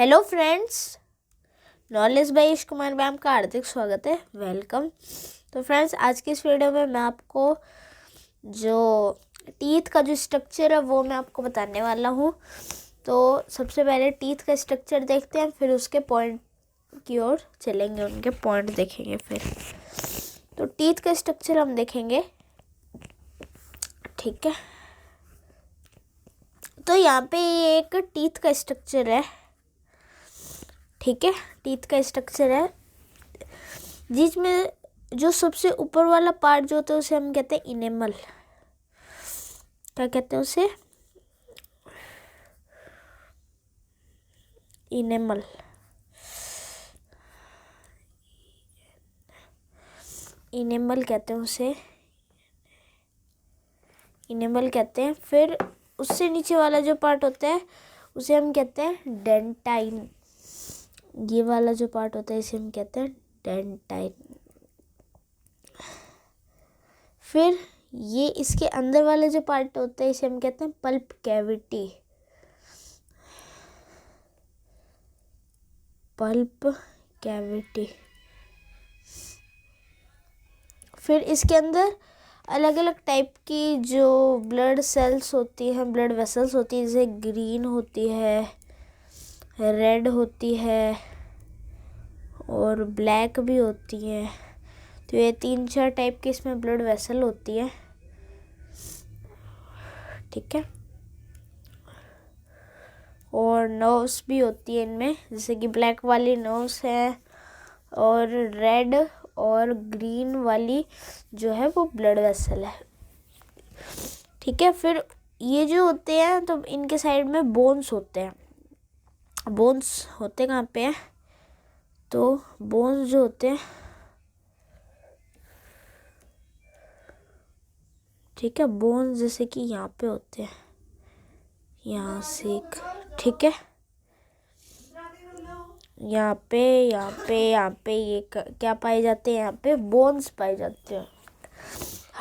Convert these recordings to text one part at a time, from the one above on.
Hello friends, knowledge by Ish Kumar ma'am का हार्दिक स्वागत है। वेलकम। तो फ्रेंड्स, आज की इस वीडियो में मैं आपको जो टीथ का जो स्ट्रक्चर है वो मैं आपको बताने वाला हूँ। तो सबसे पहले टीथ का स्ट्रक्चर देखते हैं, फिर उसके पॉइंट की ओर चलेंगे, उनके पॉइंट देखेंगे। फिर तो टीथ का स्ट्रक्चर हम देखेंगे, ठीक है। तो यहाँ पे एक टीथ का स्ट्रक्चर है, ठीक है। टीथ का स्ट्रक्चर है जिसमें जो सबसे ऊपर वाला पार्ट जो होता है उसे हम कहते हैं इनेमल। क्या कहते हैं उसे? इनेमल। इनेमल कहते हैं उसे, इनेमल कहते हैं। फिर उससे नीचे वाला जो पार्ट होता है उसे हम कहते हैं डेंटाइन। ये वाला जो पार्ट होता है इसे हम कहते हैं डेंटाइन। फिर ये इसके अंदर वाला जो पार्ट होता है इसे हम कहते हैं पल्प कैविटी। Pulp cavity. फिर इसके अंदर अलग अलग टाइप की जो ब्लड सेल्स होती हैं, ब्लड वेसल्स होती है, जैसे ग्रीन होती है, रेड होती है और ब्लैक भी होती है। तो ये 3-4 टाइप की इसमें ब्लड वेसल होती है, ठीक है। और नर्व्स भी होती है इनमें, जैसे कि ब्लैक वाली नर्व्स है और रेड और ग्रीन वाली जो है वो ब्लड वेसल है, ठीक है। फिर ये जो होते हैं तो इनके साइड में बोन्स होते हैं। बोन्स होते कहाँ पे हैं? तो बोन्स जो होते हैं, ठीक है, बोन्स जैसे कि यहाँ पे होते हैं, यहाँ से एक, ठीक है। यहाँ पे ये क्या पाए जाते हैं? यहाँ पे बोन्स पाए जाते हैं,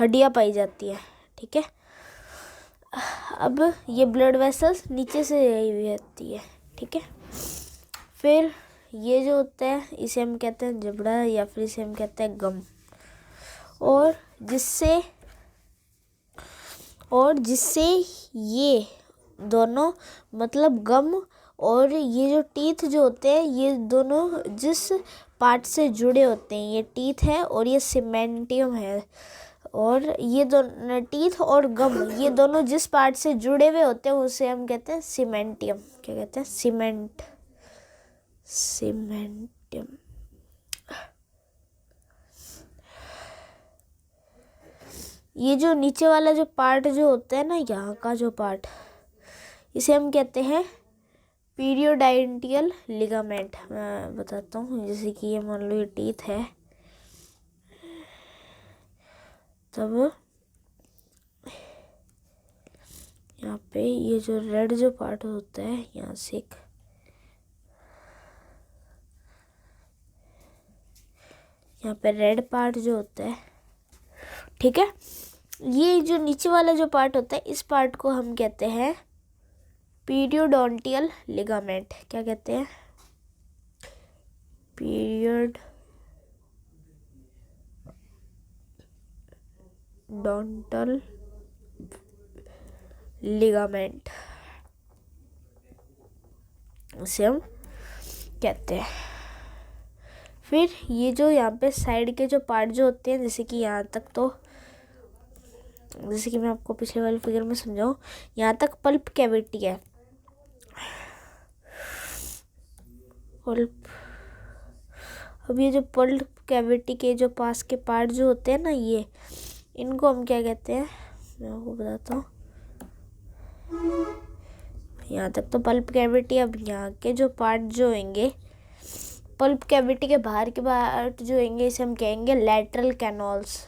हड्डियाँ पाई जाती है, ठीक है। अब ये ब्लड वेसल्स नीचे से यही रहती है, ठीक है। फिर ये जो होता है इसे हम कहते हैं जबड़ा या फिर इसे हम कहते हैं गम। और जिससे ये दोनों, मतलब गम और ये जो टीथ जो होते हैं, ये दोनों जिस पार्ट से जुड़े होते हैं, ये टीथ है और ये सीमेंटियम है। और ये दोनों टीथ और गम, ये दोनों जिस पार्ट से जुड़े हुए होते हैं उसे हम कहते हैं सीमेंटियम। क्या कहते हैं? सीमेंटियम। ये जो नीचे वाला जो पार्ट जो होता है ना, यहाँ का जो पार्ट, इसे हम कहते हैं पीरियोडाइंटियल लिगामेंट। मैं बताता हूँ, जैसे कि ये मान लो ये टीथ है, तब यहाँ पे ये जो रेड जो पार्ट होता है, यहाँ से एक, यहाँ पे रेड पार्ट जो होता है, ठीक है। ये जो नीचे वाला जो पार्ट होता है, इस पार्ट को हम कहते हैं पीरियोडोंटियल लिगामेंट। क्या कहते हैं? पीरियोडोंटल लिगामेंट इसे हम कहते हैं। फिर ये जो यहाँ पे साइड के जो पार्ट जो होते हैं, जैसे कि यहाँ तक, तो जैसे कि मैं आपको पिछले वाले फिगर में समझाऊँ, यहाँ तक पल्प कैविटी है। पल्प, अब ये जो पल्प कैविटी के जो पास के पार्ट जो होते हैं ना, ये, इनको हम क्या कहते हैं? मैं आपको बताता हूँ। यहाँ तक तो पल्प कैविटी। अब यहाँ के जो पार्ट जो होंगे, पल्प कैविटी के बाहर के पार्ट जो होंगे, इसे हम कहेंगे लैटरल कैनॉल्स,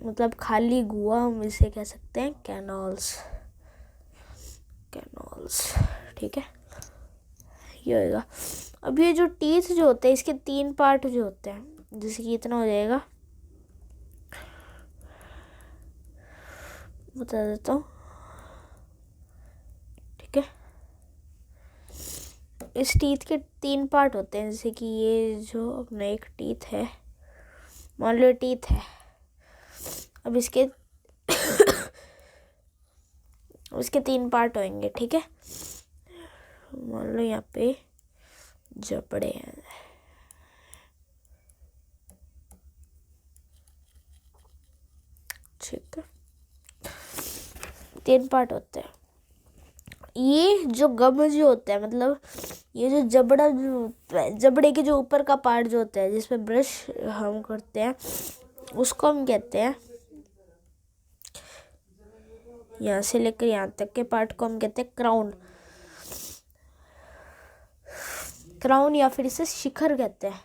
मतलब खाली गुआ हम इसे कह सकते हैं कैनॉल्स, ठीक है। ये होगा। अब ये जो टीथ जो होते हैं, इसके 3 पार्ट जो होते हैं, जैसे कि इतना हो जाएगा, बता देता हूँ, ठीक है। इस टीथ के 3 पार्ट होते हैं, जैसे कि ये जो अपना एक टीथ है, मान लो टीथ है। अब इसके 3 पार्ट होंगे, ठीक है। मान लो यहाँ पे जबड़े हैं, ठीक है। 3 पार्ट होते हैं। ये जो गम जो होता है, मतलब ये जो जबड़ा जो होता है, जबड़े के जो ऊपर का पार्ट जो होता है जिसमें ब्रश हम करते हैं, उसको हम कहते हैं, यहाँ से लेकर यहाँ तक के पार्ट को हम कहते हैं क्राउन। क्राउन या फिर इसे शिखर कहते हैं।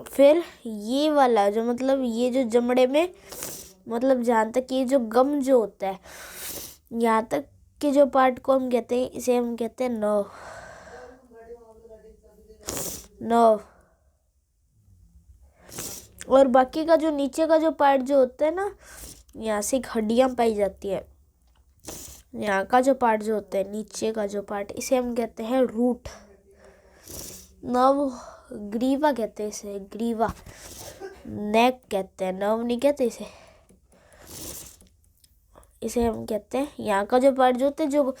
फिर ये वाला जो, मतलब ये जो जबड़े में, मतलब जहाँ तक ये जो गम जो होता है, यहाँ तक के जो पार्ट को हम कहते हैं, इसे हम कहते हैं नर्व। और बाकी का जो नीचे का जो पार्ट जो होता है ना, यहाँ से एक हड्डियाँ पाई जाती है। यहाँ का जो पार्ट जो होता है, नीचे का जो पार्ट, इसे हम कहते हैं रूट। नर्व ग्रीवा कहते हैं इसे, ग्रीवा। नेक कहते हैं, नर्व नहीं कहते इसे। इसे हम कहते हैं, यहाँ का जो पार्ट जो होता है जो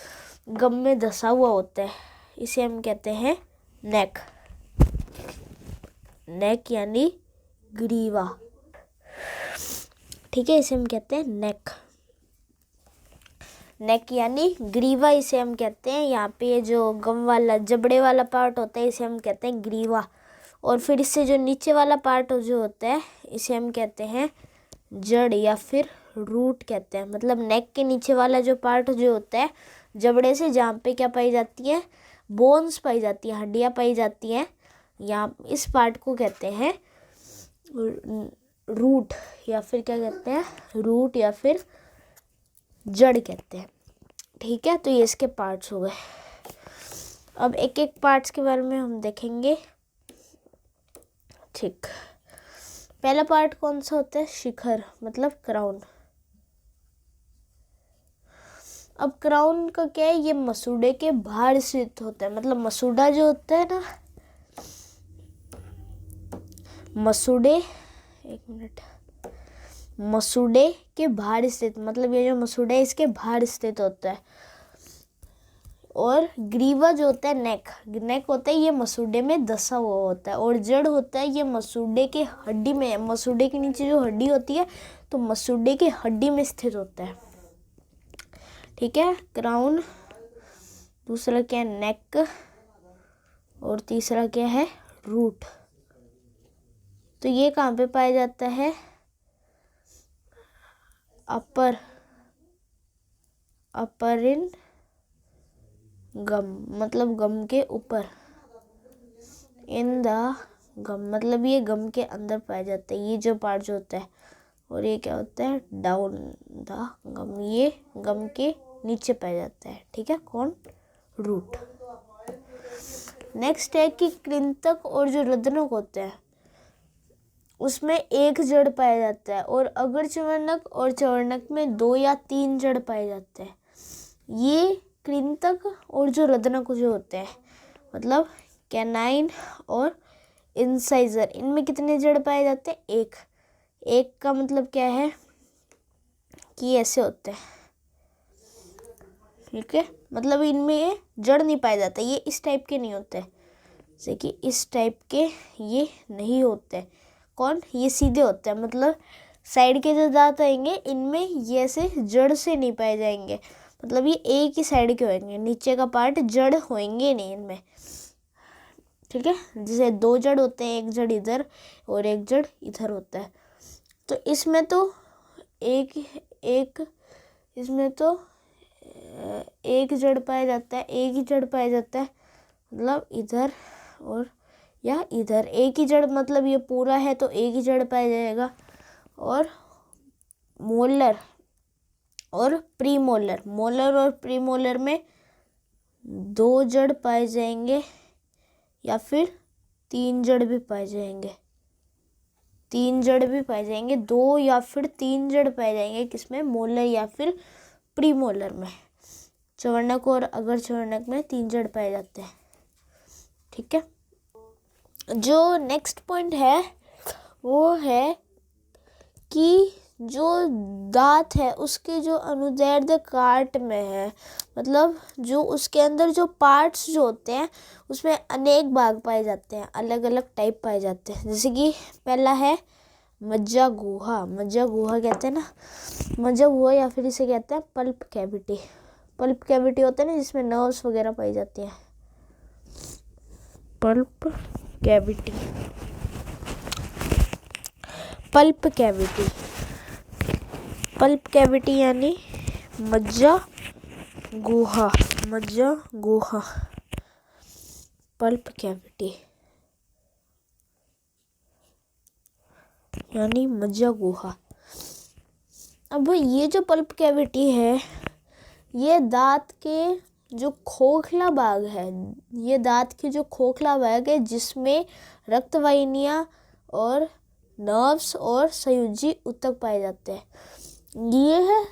गम में धसा हुआ होता है, इसे हम कहते हैं नेक। नेक यानी ग्रीवा, ठीक है। इसे हम कहते हैं नेक। नेक यानी ग्रीवा, इसे हम कहते हैं। यहाँ पे जो गम वाला जबड़े वाला पार्ट होता है, इसे हम कहते हैं ग्रीवा। और फिर इससे जो नीचे वाला पार्ट जो होता है, इसे हम कहते हैं जड़ या फिर रूट कहते हैं। मतलब नेक के नीचे वाला जो पार्ट जो होता है जबड़े से, जहाँ पे क्या पाई जाती है, बोन्स पाई जाती है, हड्डियाँ पाई जाती हैं, यहाँ इस पार्ट को कहते हैं रूट, या फिर क्या कहते हैं, रूट या फिर जड़ कहते हैं, ठीक है। तो ये इसके पार्ट्स हो गए। अब एक एक पार्ट्स के बारे में हम देखेंगे, ठीक। पहला पार्ट कौन सा होता है, शिखर, मतलब क्राउन। अब क्राउन का क्या है, ये मसूड़े के बाहर स्थित होता है। मतलब मसूड़ा जो होता है ना, मसूड़े, एक मिनट, मसूड़े के बाहर स्थित, मतलब ये जो मसूड़ा है इसके बाहर स्थित होता है। और ग्रीवा जो होता है, नेक होता है, ये मसूड़े में धसा हुआ होता है। और जड़ होता है, ये मसूड़े के हड्डी में, मसूड़े के नीचे जो हड्डी होती है, तो मसूड़े के हड्डी में स्थित होता है, ठीक है। क्राउन, दूसरा क्या है नेक, और तीसरा क्या है रूट। तो ये कहाँ पे पाया जाता है, अपर इन गम, मतलब गम के ऊपर। इन द गम, मतलब ये गम के अंदर पाया जाता है, ये जो पार्ट जो होता है। और ये क्या होता है, डाउन द गम, ये गम के नीचे पाया जाता है, ठीक है। कौन, रूट। नेक्स्ट है कि कृंतक और जो रदनक होते हैं, उसमें एक जड़ पाया जाता है। और अगर चवर्णक और चवर्णक में 2 या 3 जड़ पाए जाते हैं। ये कृंतक और जो रदनक जो होते हैं, मतलब कैनाइन और इंसाइजर, इनमें कितने जड़ पाए जाते हैं, एक का मतलब क्या है कि ऐसे होते हैं, ठीक है। मतलब इनमें जड़ नहीं पाया जाता, ये इस टाइप के नहीं होते, जैसे कि इस टाइप के ये नहीं होते। कौन, ये सीधे होते हैं, मतलब साइड के जो दांत आएंगे इनमें ये ऐसे जड़ से नहीं पाए जाएंगे, मतलब ये एक ही साइड के होंगे, नीचे का पार्ट जड़ होंगे नहीं इनमें, ठीक है। जैसे 2 जड़ होते हैं, एक जड़ इधर और एक जड़ इधर होता है। तो इसमें तो इसमें तो एक जड़ पाया जाता है, एक ही जड़ पाया जाता है, मतलब इधर और या इधर एक ही जड़, मतलब ये पूरा है तो एक ही जड़ पाया जाएगा। और मोलर और प्रीमोलर, मोलर और प्रीमोलर में 2 जड़ पाए जाएंगे या फिर 3 जड़ भी पाए जाएंगे, 3 जड़ भी पाए जाएंगे, 2 या फिर 3 जड़ पाए जाएंगे, किसमें, मोलर या फिर प्रीमोलर में। चवर्णक और अगर चवर्णक में 3 जड़ पाए जाते हैं। ठीक है, जो नेक्स्ट पॉइंट है वो है कि जो दांत है उसके जो अनुदैर्ध्य काट में है, मतलब जो उसके अंदर जो पार्ट्स जो होते हैं उसमें अनेक भाग पाए जाते हैं, अलग अलग टाइप पाए जाते हैं। जैसे कि पहला है मज्जा गुहा। मज्जा गुहा कहते हैं ना, मज्जा गुहा या फिर इसे कहते हैं पल्प कैविटी। पल्प कैविटी होता है ना जिसमें नर्व्स वगैरह पाई जाती हैं, pulp cavity. Pulp cavity, pulp cavity यानी मज्जा गुहा, मज्जा गुहा, पल्प कैविटी यानी मज्जा गुहा। अब ये जो पल्प कैविटी है ये दांत के जो खोखला भाग है, ये दांत के जो खोखला भाग है जिसमें रक्तवाहिनियाँ और नर्व्स और संयोजी ऊतक पाए जाते हैं। ये है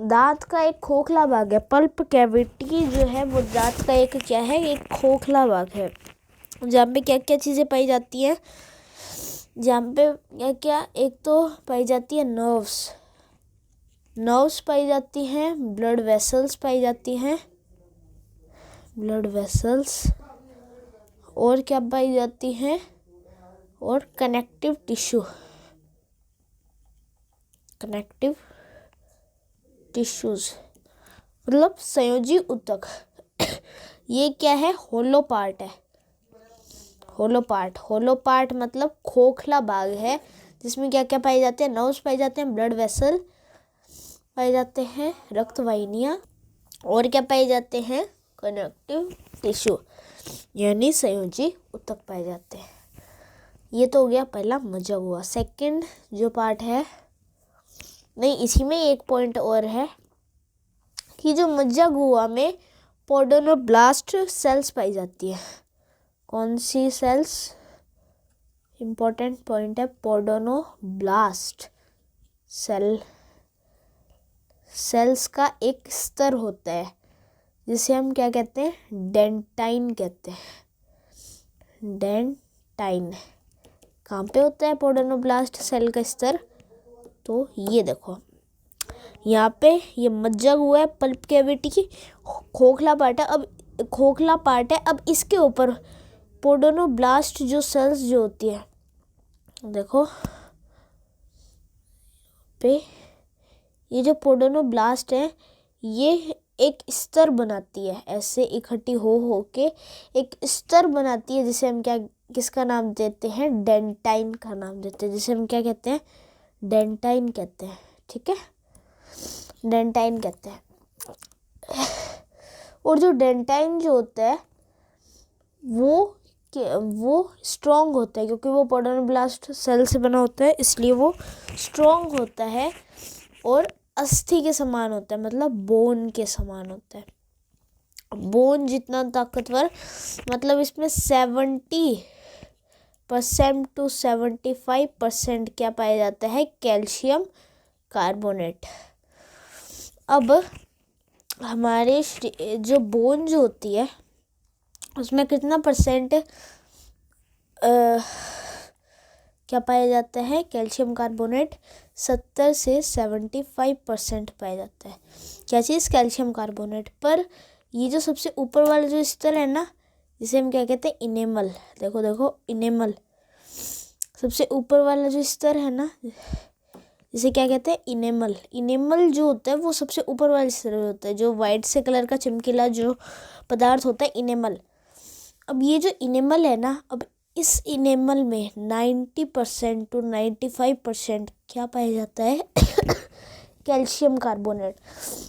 दांत का एक खोखला भाग है। पल्प कैविटी जो है वो दांत का एक क्या है, एक खोखला भाग है जहाँ पे क्या क्या चीज़ें पाई जाती हैं, जहाँ पे क्या क्या, एक तो पाई जाती है नर्व्स, नर्व्स पाई जाती हैं, ब्लड वेसल्स पाई जाती हैं, ब्लड वेसल्स, और क्या पाई जाती हैं, और कनेक्टिव टिश्यू, कनेक्टिव टिश्यूज मतलब संयोजी ऊतक। ये क्या है, होलो पार्ट है। होलो पार्ट, होलो पार्ट मतलब खोखला भाग है जिसमें क्या क्या पाए जाते हैं, नर्व्स पाए जाते हैं, ब्लड वेसल पाए जाते हैं, रक्तवाहिनियाँ, और क्या पाए जाते हैं, कनेक्टिव टिश्यू यानी संयोजी ऊतक पाए जाते हैं। ये तो हो गया पहला मज्जा गुहा। सेकंड जो पार्ट है, नहीं इसी में एक पॉइंट और है कि जो मज्जा गुहा में पोडोनोब्लास्ट सेल्स पाई जाती है। कौन सी सेल्स, इम्पोर्टेंट पॉइंट है, पोडोनोब्लास्ट सेल, सेल्स का एक स्तर होता है जिसे हम क्या कहते हैं, डेंटाइन कहते हैं। डेंटाइन कहाँ पे होता है पोडोनोब्लास्ट सेल का स्तर, तो ये देखो यहाँ पे ये मज्जा गुहा है, पल्प कैविटी की खोखला पार्ट है। अब खोखला पार्ट है, अब इसके ऊपर पोडोनोब्लास्ट जो सेल्स जो होती है, देखो पे ये जो पोडोनोब्लास्ट है ये एक स्तर बनाती है, ऐसे इकट्ठी हो के एक स्तर बनाती है जिसे हम क्या, किसका नाम देते हैं, डेंटाइन का नाम देते हैं, जिसे हम क्या कहते हैं, डेंटाइन कहते हैं। ठीक है, डेंटाइन कहते हैं। और जो डेंटाइन जो होता है वो स्ट्रॉन्ग होता है क्योंकि वो पोडोनोब्लास्ट सेल से बना होता है, इसलिए वो स्ट्रॉन्ग होता है और अस्थि के समान होता है, मतलब बोन के समान होता है। बोन जितना ताकतवर, मतलब इसमें 70% to 75% क्या पाया जाता है, कैल्शियम कार्बोनेट। अब हमारे जो बोन जो होती है उसमें कितना परसेंट क्या पाया जाता है, कैल्शियम कार्बोनेट 70 से 75% पाया जाता है। क्या चीज़, कैल्शियम कार्बोनेट। पर ये जो सबसे ऊपर वाला जो स्तर है ना, जिसे हम क्या कहते हैं, इनेमल, देखो देखो इनेमल, सबसे ऊपर वाला जो स्तर है ना जिसे क्या कहते हैं, इनेमल। इनेमल जो होता है वो सबसे ऊपर वाला स्तर होता है, जो वाइट से कलर का चमकीला जो पदार्थ होता है, इनेमल। अब ये जो इनेमल है ना, अब इस इनेमल में 90% to 95% क्या पाया जाता है कैल्शियम कार्बोनेट।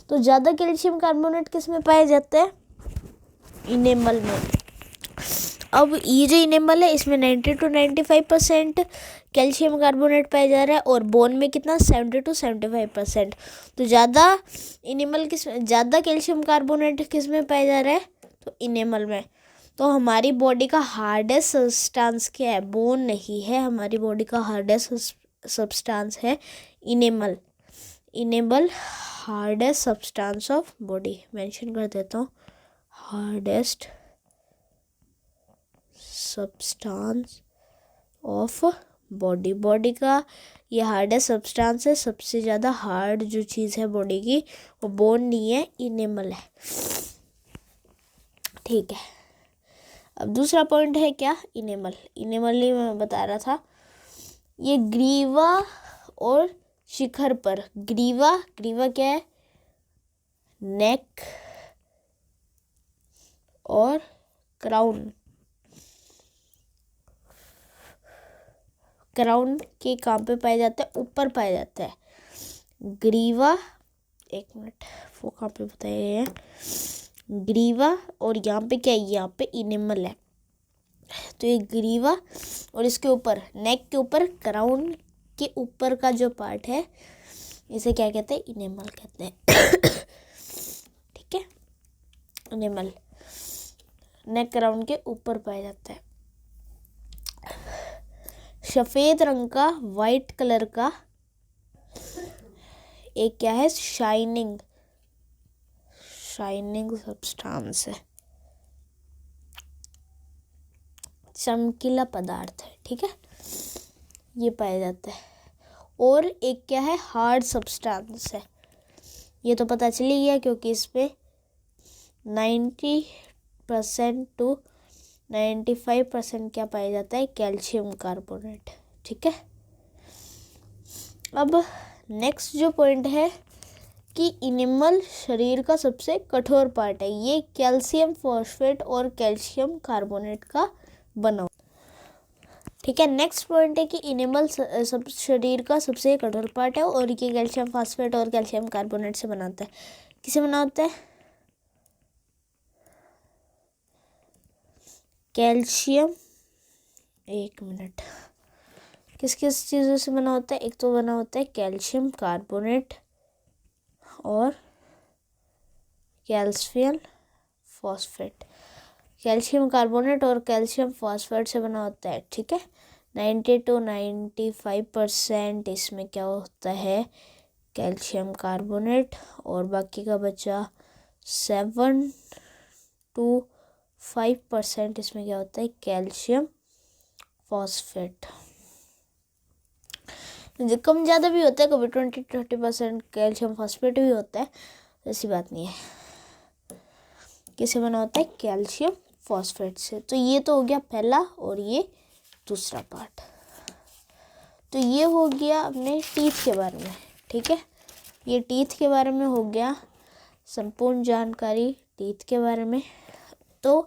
तो ज़्यादा कैल्शियम कार्बोनेट किस में पाया जाता है, इनेमल में। अब ये जो इनेमल है इसमें 90 to 95% कैल्शियम कार्बोनेट पाया जा रहा है और बोन में कितना, 70 to 75%। तो ज़्यादा इनेमल ज़्यादा कैल्शियम कार्बोनेट किस में पाया जा रहा है, तो इनेमल में। तो हमारी बॉडी का हार्डेस्ट सब्सटेंस क्या है, बोन नहीं है, हमारी बॉडी का हार्डेस्ट सब्सटेंस है enamel. Enable hardest substance of body, mention कर देता हूँ, hardest substance of body. Body का ये हार्डेस्ट सब्सटेंस है, सबसे ज़्यादा हार्ड जो चीज़ है बॉडी की वो बोन नहीं है, इनेमल है। ठीक है, अब दूसरा पॉइंट है क्या, इनेमल। इनेमल ही मैं बता रहा था, ये ग्रीवा और शिखर पर, ग्रीवा क्या है, नेक और क्राउन, क्राउन के कहाँ पे पाए जाते हैं, ऊपर पाए जाते हैं। ग्रीवा, एक मिनट, वो कहाँ पे बताया गया है, ग्रीवा, और यहाँ पे क्या है, यहाँ पे इनेमल है। तो ये ग्रीवा और इसके ऊपर, नेक के ऊपर, क्राउन के ऊपर का जो पार्ट है, इसे क्या कहते हैं, इनेमल कहते हैं। ठीक है, इनेमल नेक क्राउन के ऊपर पाया जाता है। सफ़ेद रंग का, वाइट कलर का एक क्या है, शाइनिंग सब्सटेंस है, चमकीला पदार्थ है। ठीक है, ये पाया जाता है। और एक क्या है, हार्ड सब्सटेंस है, ये तो पता चल ही गया क्योंकि इसमें 90% to 95% क्या पाया जाता है, कैल्शियम कार्बोनेट। ठीक है, अब नेक्स्ट जो पॉइंट है कि इनेमल शरीर का सबसे कठोर पार्ट है, ये कैल्शियम फॉस्फेट और कैल्शियम कार्बोनेट का बना। ठीक है, नेक्स्ट पॉइंट है कि इनेमल सब शरीर का सबसे कठोर पार्ट है और ये कैल्शियम फॉस्फेट और कैल्शियम कार्बोनेट से बनाता है। किसे बनाता है, कैल्शियम, एक मिनट, किस किस चीज़ों से बना होता है, एक तो बना होता है कैल्शियम कार्बोनेट और कैल्शियम फॉस्फेट, कैल्शियम कार्बोनेट और कैल्शियम फॉस्फेट से बना होता है। ठीक है, 90 to 95% इसमें क्या होता है, कैल्शियम कार्बोनेट, और बाकी का बचा 7 to 5% इसमें क्या होता है, कैल्शियम फॉस्फेट। कम ज़्यादा भी होता है, कभी 20-30% कैल्शियम फॉस्फेट भी होता है, ऐसी बात नहीं है। किससे बना होता है, कैल्शियम फॉस्फेट से। तो ये तो हो गया पहला और ये दूसरा पार्ट। तो ये हो गया अपने टीथ के बारे में। ठीक है, ये टीथ के बारे में हो गया संपूर्ण जानकारी टीथ के बारे में। तो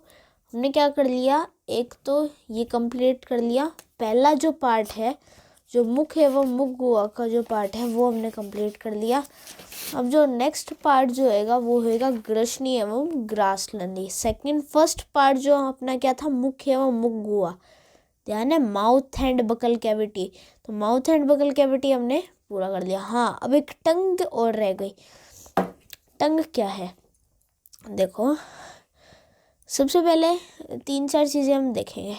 हमने क्या कर लिया, एक तो ये कंप्लीट कर लिया, पहला जो पार्ट है, जो मुख एवं मुख गुहा का जो पार्ट है वो हमने कंप्लीट कर लिया। अब जो नेक्स्ट पार्ट जो होएगा वो होएगा ग्रसनी एवं ग्रासलैंडी। फर्स्ट पार्ट जो अपना क्या था, मुख एवं मुख गुहा, ध्यान है, माउथ एंड बकल कैविटी। तो माउथ एंड बकल कैविटी हमने पूरा कर लिया। हाँ, अब एक टंग और रह गई। टंग क्या है, देखो, सबसे पहले 3-4 चीज़ें हम देखेंगे।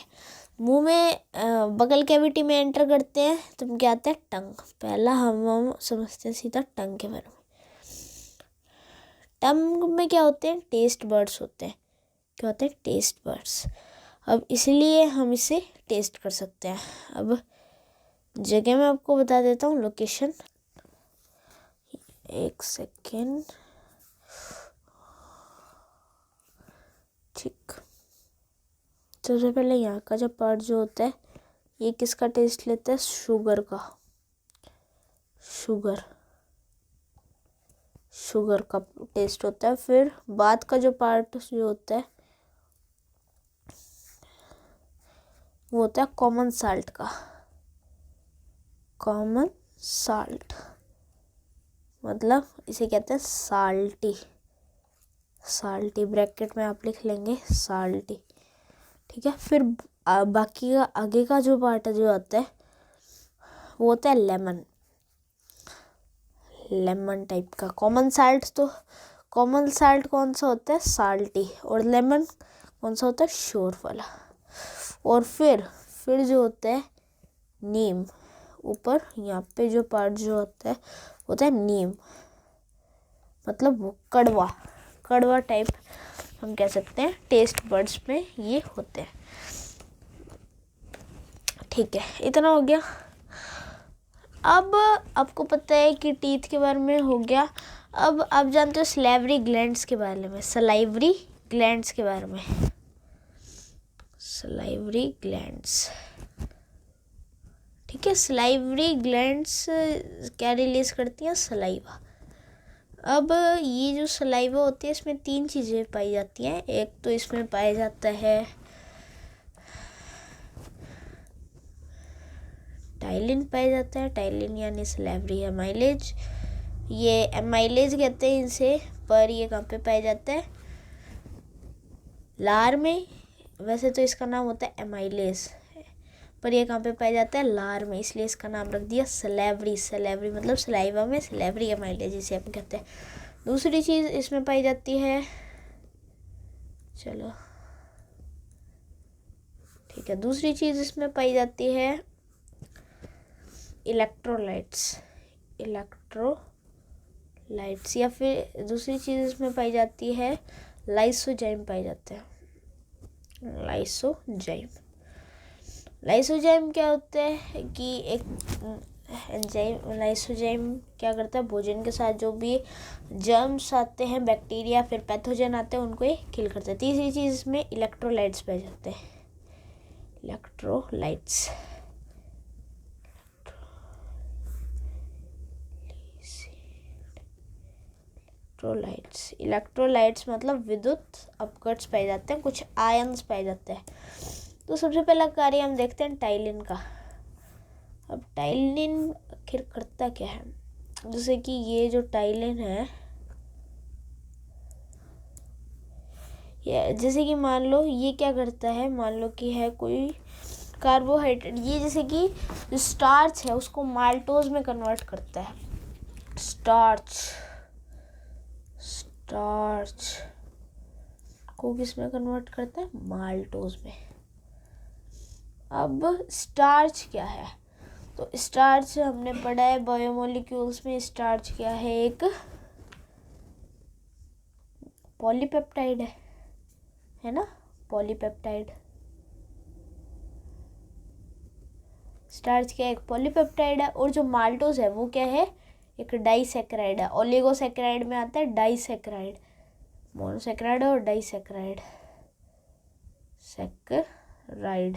मुंह में बगल कैविटी में एंटर करते हैं तो क्या आता है, टंग। पहला हम समझते हैं सीधा टंग के बारे में। टंग में क्या होते हैं, टेस्ट बर्ड्स होते हैं। क्या होते हैं, टेस्ट बर्ड्स। अब इसलिए हम इसे टेस्ट कर सकते हैं। अब जगह मैं आपको बता देता हूँ, लोकेशन, एक सेकेंड, ठीक। सबसे पहले यहाँ का जो पार्ट जो होता है, ये किसका टेस्ट लेता है, शुगर का। शुगर का टेस्ट होता है। फिर बाद का जो पार्ट जो होता है वो होता है कॉमन साल्ट का। कॉमन साल्ट मतलब इसे कहते हैं साल्टी। साल्टी ब्रैकेट में आप लिख लेंगे, साल्टी। ठीक है, फिर बाकी का आगे का जो पार्ट जो आता है वो होता है लेमन। लेमन टाइप का कॉमन साल्ट। तो कॉमन साल्ट कौन सा होता है, साल्टी, और लेमन कौन सा होता है, श्योर वाला। और फिर जो होता है नीम, ऊपर यहाँ पे जो पार्ट जो होता है होता है नीम, मतलब वो कड़वा टाइप हम कह सकते हैं, टेस्ट बड्स में ये होते हैं। ठीक है, इतना हो गया। अब आपको पता है कि टीथ के बारे में हो गया। अब आप जानते हो सलाइवरी ग्लैंड्स के बारे में, सलाइवरी ग्लैंड्स के बारे में। सलाइवरी ग्लैंड्स, ठीक है, सलाइवरी ग्लैंड्स क्या रिलीज करती हैं? सलाइवा। अब ये जो सलाइवा होती है इसमें 3 चीज़ें पाई जाती हैं। एक तो इसमें पाया जाता है टाइलिन पाया जाता है, टाइलिन यानी सलाइवरी एमाइलेज। ये एमाइलेज कहते हैं इसे, पर ये कहाँ पे पाया जाता है? लार में। वैसे तो इसका नाम होता है एमाइलेज, पर ये कहाँ पे पाया जाता है? लार में, इसलिए इसका नाम रख दिया सलाइवरी। सलाइवरी मतलब सलाइवा में सलाइवरी एमाइलेज जिसे हम कहते हैं। दूसरी चीज़ इसमें पाई जाती है, चलो ठीक है, दूसरी चीज़ इसमें पाई जाती है इलेक्ट्रोलाइट्स। या फिर दूसरी चीज़ इसमें पाई जाती है लाइसोजाइम पाए जाते हैं। लाइसोजाइम क्या होता है कि एक एंजाइम, लाइसोजाइम क्या करता है? भोजन के साथ जो भी जर्म्स आते हैं, बैक्टीरिया फिर पैथोजन आते हैं, उनको ये किल करते हैं। तीसरी चीज़ इसमें इलेक्ट्रोलाइट्स पाए जाते हैं। इलेक्ट्रोलाइट्स मतलब विद्युत अपघट्स पाए जाते हैं, कुछ आयंस पाए जाते हैं। तो सबसे पहला कार्य हम देखते हैं टाइलिन का। अब टाइलिन आखिर करता क्या है? जैसे कि ये जो टाइलिन है, जैसे कि मान लो ये क्या करता है, मान लो कि है कोई कार्बोहाइड्रेट, ये जैसे कि जो स्टार्च है उसको माल्टोज में कन्वर्ट करता है। स्टार्च को किस में कन्वर्ट करता है? माल्टोज में। अब स्टार्च क्या है? तो स्टार्च हमने पढ़ा है बायोमोलिक्यूल्स में, स्टार्च क्या है? एक पॉलीपेप्टाइड है ना, पॉलीपेप्टाइड। स्टार्च क्या है? एक पॉलीपेप्टाइड है। और जो माल्टोज है वो क्या है? एक डाइसैकेराइड है। ओलिगोसैकेराइड में आता है डाइसैकेराइड, मोनोसैकेराइड और डाइसैकेराइड, सैकेराइड।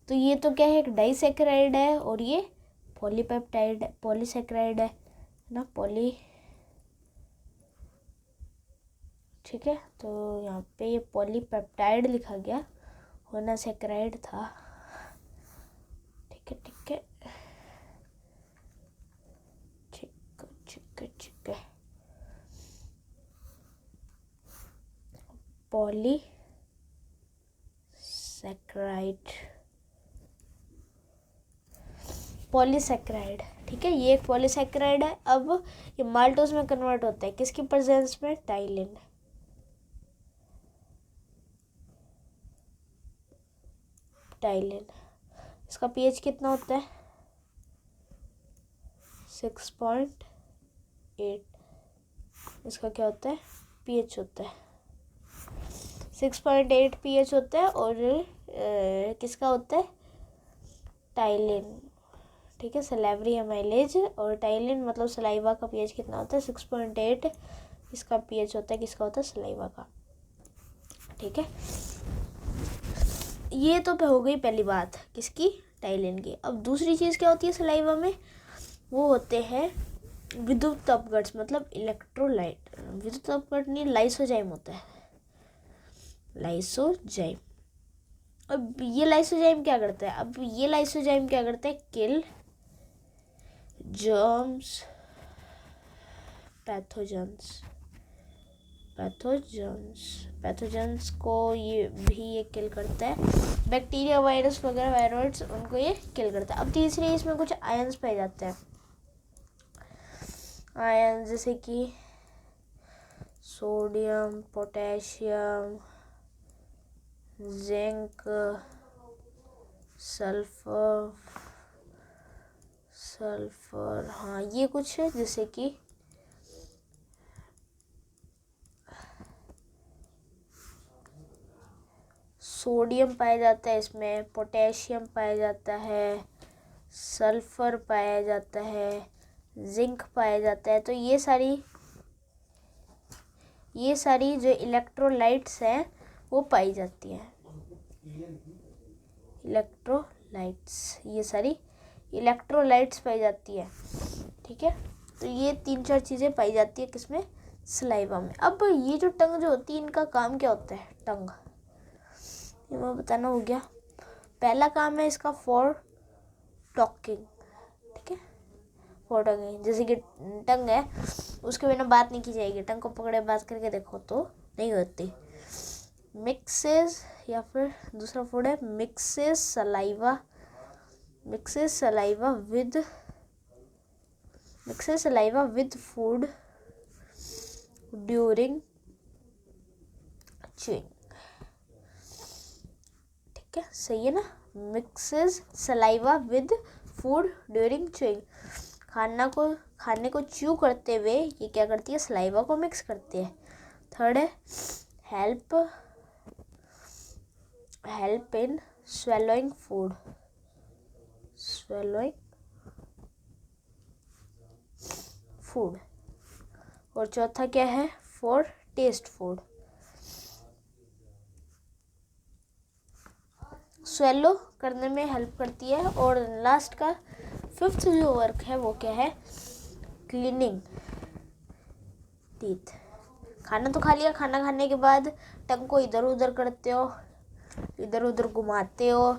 तो ये तो क्या है? एक डाइसैकेराइड है और ये पॉलीपेप्टाइड है, पॉलीसैकेराइड है ना, पॉली, ठीक है। तो यहाँ पे ये पॉलीपेप्टाइड लिखा गया, होना सैकेराइड था, ठीक है पॉलीसैकेराइड, ठीक है, ये एक पॉलीसैकेराइड है। अब ये माल्टोज में कन्वर्ट होता है किसकी प्रेजेंस में? टाइलिन। इसका पीएच कितना होता है? 6.8। इसका क्या होता है? पीएच होता है 6.8 पीएच होता है। और किसका होता है? टाइलिन, ठीक है, सलाइवरी एमाइलेज और टाइलिन मतलब सलाइवा का पीएच कितना होता है? 6.8। इसका पीएच होता है, किसका होता है? सलाइवा का, ठीक है। ये तो हो गई पहली बात, किसकी? टाइलिन की। अब दूसरी चीज़ क्या होती है सलाइवा में? वो होते हैं विद्युत अपघट्स, मतलब इलेक्ट्रोलाइट। विद्युत अपघट नहीं, लाइसोजाइम होता है, लाइसोजाइम। अब ये लाइसोजाइम क्या करता है? किल जर्म्स, पैथोजेंस को ये किल करता है। बैक्टीरिया, वायरस वगैरह, वायरॉइड्स, उनको ये किल करता है। अब तीसरी इसमें कुछ आयंस पाए जाते हैं। आयन जैसे कि सोडियम, पोटेशियम, जिंक, सल्फर, हाँ ये कुछ है जैसे कि सोडियम पाया जाता है, इसमें पोटेशियम पाया जाता है, सल्फर पाया जाता है, जिंक पाया जाता है। तो ये सारी जो इलेक्ट्रोलाइट्स हैं वो पाई जाती हैं। इलेक्ट्रोलाइट्स, ये सारी इलेक्ट्रोलाइट्स पाई जाती है। ठीक है, तो ये 3-4 चीज़ें पाई जाती है किसमें, सलाइवा में। अब ये जो टंग जो होती है, इनका काम क्या होता है, टंग ये मैं बताना हो गया। पहला काम है इसका फॉर टॉकिंग। ठीक है, फॉर टॉकिंग, जैसे कि टंग है उसके बिना बात नहीं की जाएगी, टंग को पकड़े बात करके देखो तो नहीं होती। मिक्सेस, या फिर दूसरा फूड है mixes saliva with food during chewing. ठीक है, सही है ना, mixes saliva with food during chewing. खाने को च्यू करते हुए ये क्या करती है, सलाइवा को मिक्स करती है। थर्ड है हेल्प इन swallowing फूड, और चौथा क्या है, फॉर टेस्ट फूड, स्वेलो करने में हेल्प करती है। और लास्ट का 5th जो वर्क है वो क्या है, क्लीनिंग टीथ। खाना तो खा लिया, खाना खाने के बाद टंग को इधर उधर करते हो, इधर उधर घुमाते हो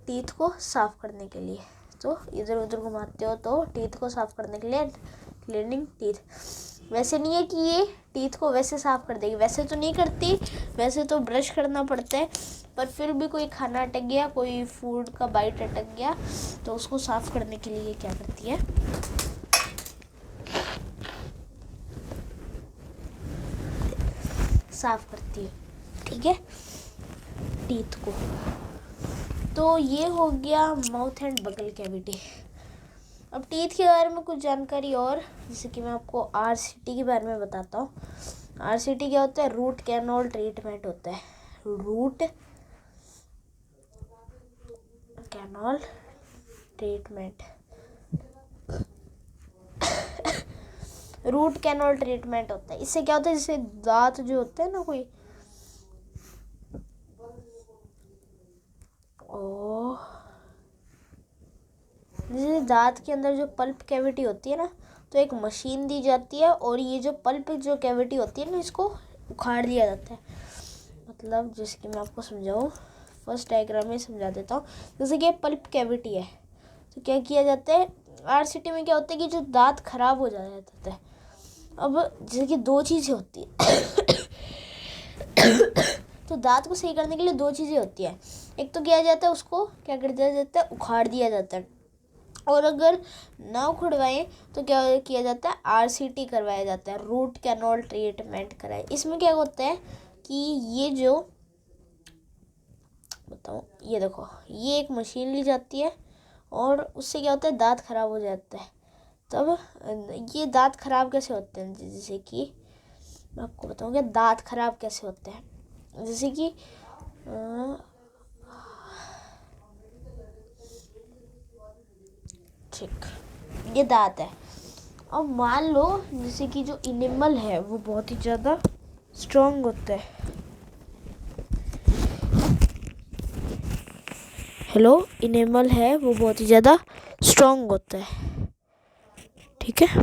टीथ को साफ करने के लिए। तो इधर उधर घुमाते हो तो टीथ को साफ करने के लिए क्लीनिंग टीथ। वैसे नहीं है कि ये टीथ को वैसे साफ कर देगी, वैसे तो नहीं करती, वैसे तो ब्रश करना पड़ता है, पर फिर भी कोई खाना अटक गया, कोई फूड का बाइट अटक गया तो उसको साफ करने के लिए क्या करती है, साफ करती है। ठीक है, टीथ को। तो ये हो गया माउथ एंड बगल कैविटी। अब टीथ के बारे में कुछ जानकारी और, जैसे कि मैं आपको RCT के बारे में बताता हूँ। RCT क्या होता है, रूट कैनल ट्रीटमेंट होता है। रूट कैनल ट्रीटमेंट होता है। इससे क्या होता है, जैसे दांत जो होते हैं ना, कोई जैसे दांत के अंदर जो पल्प कैविटी होती है ना, तो एक मशीन दी जाती है और ये जो पल्प जो कैविटी होती है ना, इसको उखाड़ दिया जाता है। मतलब जैसे कि मैं आपको समझाऊँ, फर्स्ट डायग्राम में समझा देता हूँ। जैसे कि पल्प कैविटी है तो क्या किया जाता है, RCT में क्या होता है कि जो दांत खराब हो जाता है। अब जैसे कि 2 चीज़ें होती है तो दांत को सही करने के लिए 2 चीज़ें होती है। एक तो किया जाता है, उसको क्या कर दिया जाता है, उखाड़ दिया जाता है। और अगर ना उखड़वाएं तो क्या किया जाता है, RCT करवाया जाता है, रूट कैनल ट्रीटमेंट कराए। इसमें क्या होता है कि ये जो बताओ, ये देखो, ये एक मशीन ली जाती है और उससे क्या होता है, दांत खराब हो जाता है। तब ये दांत खराब कैसे होते हैं, जैसे कि मैं आपको बताऊँगा दांत खराब कैसे होते हैं। जैसे कि ठीक, ये दांत है। अब मान लो जैसे कि जो इनेमल है वो बहुत ही ज़्यादा स्ट्रॉन्ग होता है। इनेमल है वो बहुत ही ज़्यादा स्ट्रॉन्ग होता है। ठीक है,